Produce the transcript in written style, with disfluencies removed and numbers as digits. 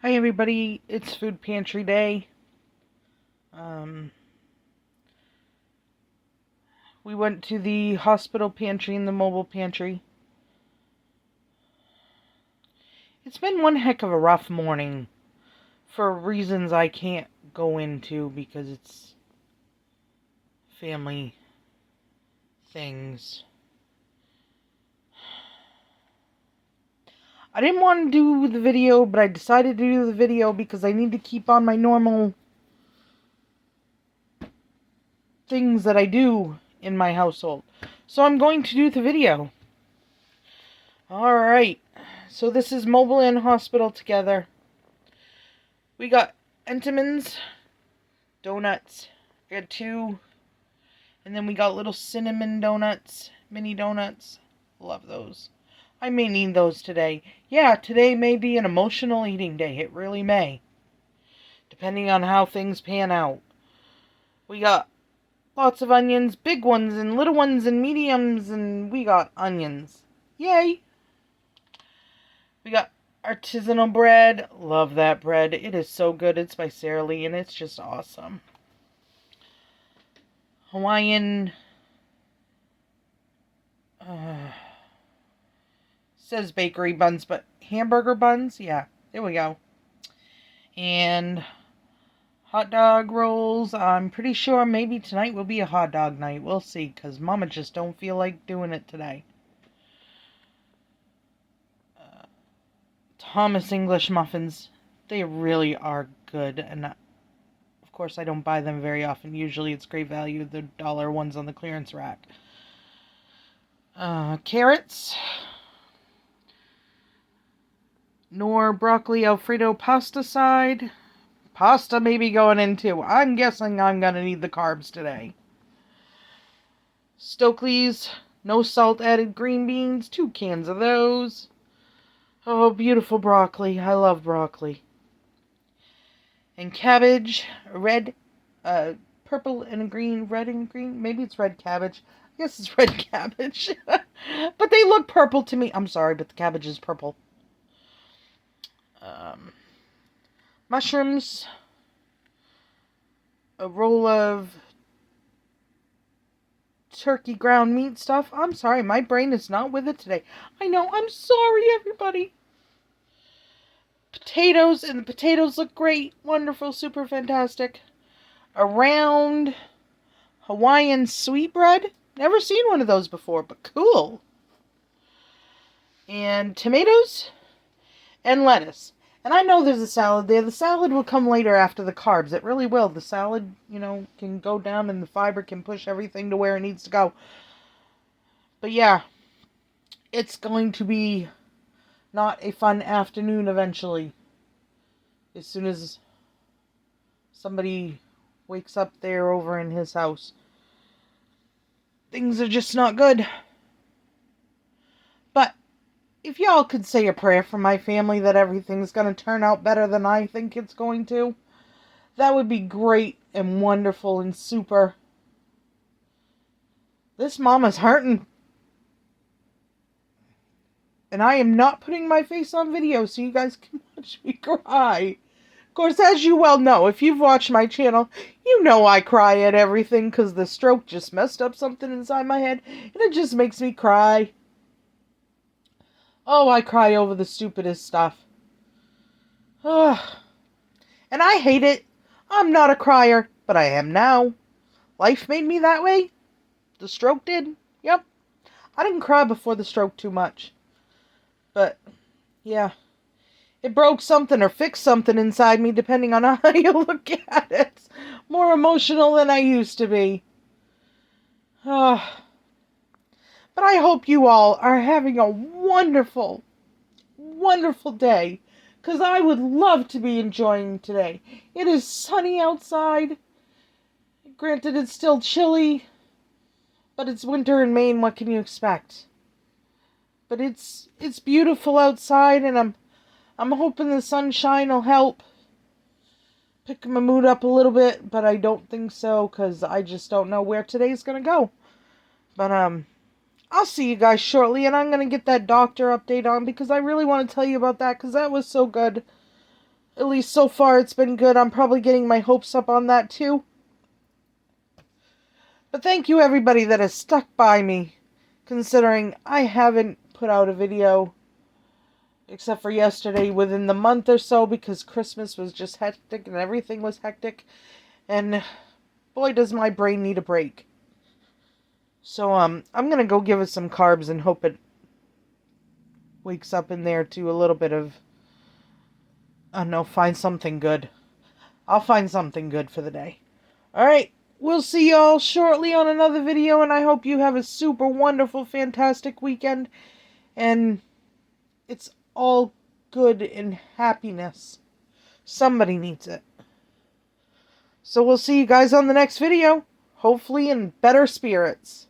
Hi everybody, it's food pantry day. Um, we went to the hospital pantry and the mobile pantry. It's been one heck of a rough morning for reasons I can't go into because it's family things. I didn't want to do the video, but I decided to do the video because I need to keep on my normal things that I do in my household. So I'm going to do the video. Alright, so this is mobile and hospital together. We got Entenmann's donuts. We got two. And then we got little cinnamon donuts, mini donuts. Love those. I may need those today. Yeah, today may be an emotional eating day. It really may. Depending on how things pan out. We got lots of onions, big ones and little ones and mediums, and we got onions. Yay! We got artisanal bread. Love that bread. It is so good. It's by Sara Lee, and it's just awesome. Hawaiian, says bakery buns, but hamburger buns? Yeah, there we go. And hot dog rolls. I'm pretty sure maybe tonight will be a hot dog night. We'll see, because Mama just don't feel like doing it today. Thomas English muffins. They really are good, and of course I don't buy them very often. Usually it's great value, the dollar ones on the clearance rack. Carrots. Nor broccoli Alfredo pasta side. Pasta may be going in too. I'm guessing I'm going to need the carbs today. Stokely's no salt added green beans. 2 cans of those. Oh, beautiful broccoli. I love broccoli. And cabbage. Red, purple and green. Red and green. Maybe it's red cabbage. I guess it's red cabbage. But they look purple to me. I'm sorry, but the cabbage is purple. Mushrooms, a roll of turkey ground meat stuff. I'm sorry, my brain is not with it today. I know, I'm sorry, everybody. Potatoes, and the potatoes look great, wonderful, super fantastic. A round Hawaiian sweetbread. Never seen one of those before, but cool. And tomatoes and lettuce. And I know there's a salad there. The salad will come later after the carbs. It really will. The salad, can go down and the fiber can push everything to where it needs to go. But yeah, it's going to be not a fun afternoon eventually. As soon as somebody wakes up there over in his house. Things are just not good. But if y'all could say a prayer for my family that everything's going to turn out better than I think it's going to, that would be great and wonderful and super. This mama's hurting. And I am not putting my face on video so you guys can watch me cry. Of course, as you well know, if you've watched my channel, you know I cry at everything because the stroke just messed up something inside my head and it just makes me cry. Oh, I cry over the stupidest stuff. Ugh. And I hate it. I'm not a crier, but I am now. Life made me that way. The stroke did. Yep. I didn't cry before the stroke too much. But, yeah. It broke something or fixed something inside me, depending on how you look at it. More emotional than I used to be. But I hope you all are having a wonderful, wonderful day. Because I would love to be enjoying today. It is sunny outside. Granted, it's still chilly. But it's winter in Maine. What can you expect? But it's beautiful outside, and I'm hoping the sunshine will help pick my mood up a little bit, but I don't think so, because I just don't know where today's going to go. But, I'll see you guys shortly, and I'm going to get that doctor update on, because I really want to tell you about that, because that was so good. At least so far it's been good. I'm probably getting my hopes up on that too. But thank you everybody that has stuck by me, considering I haven't put out a video except for yesterday within the month or so because Christmas was just hectic and everything was hectic. And boy, does my brain need a break. So, I'm gonna go give it some carbs and hope it wakes up in there to a little bit of, I don't know, find something good. I'll find something good for the day. Alright, we'll see y'all shortly on another video, and I hope you have a super wonderful, fantastic weekend, and it's all good and happiness. Somebody needs it. So we'll see you guys on the next video, hopefully in better spirits.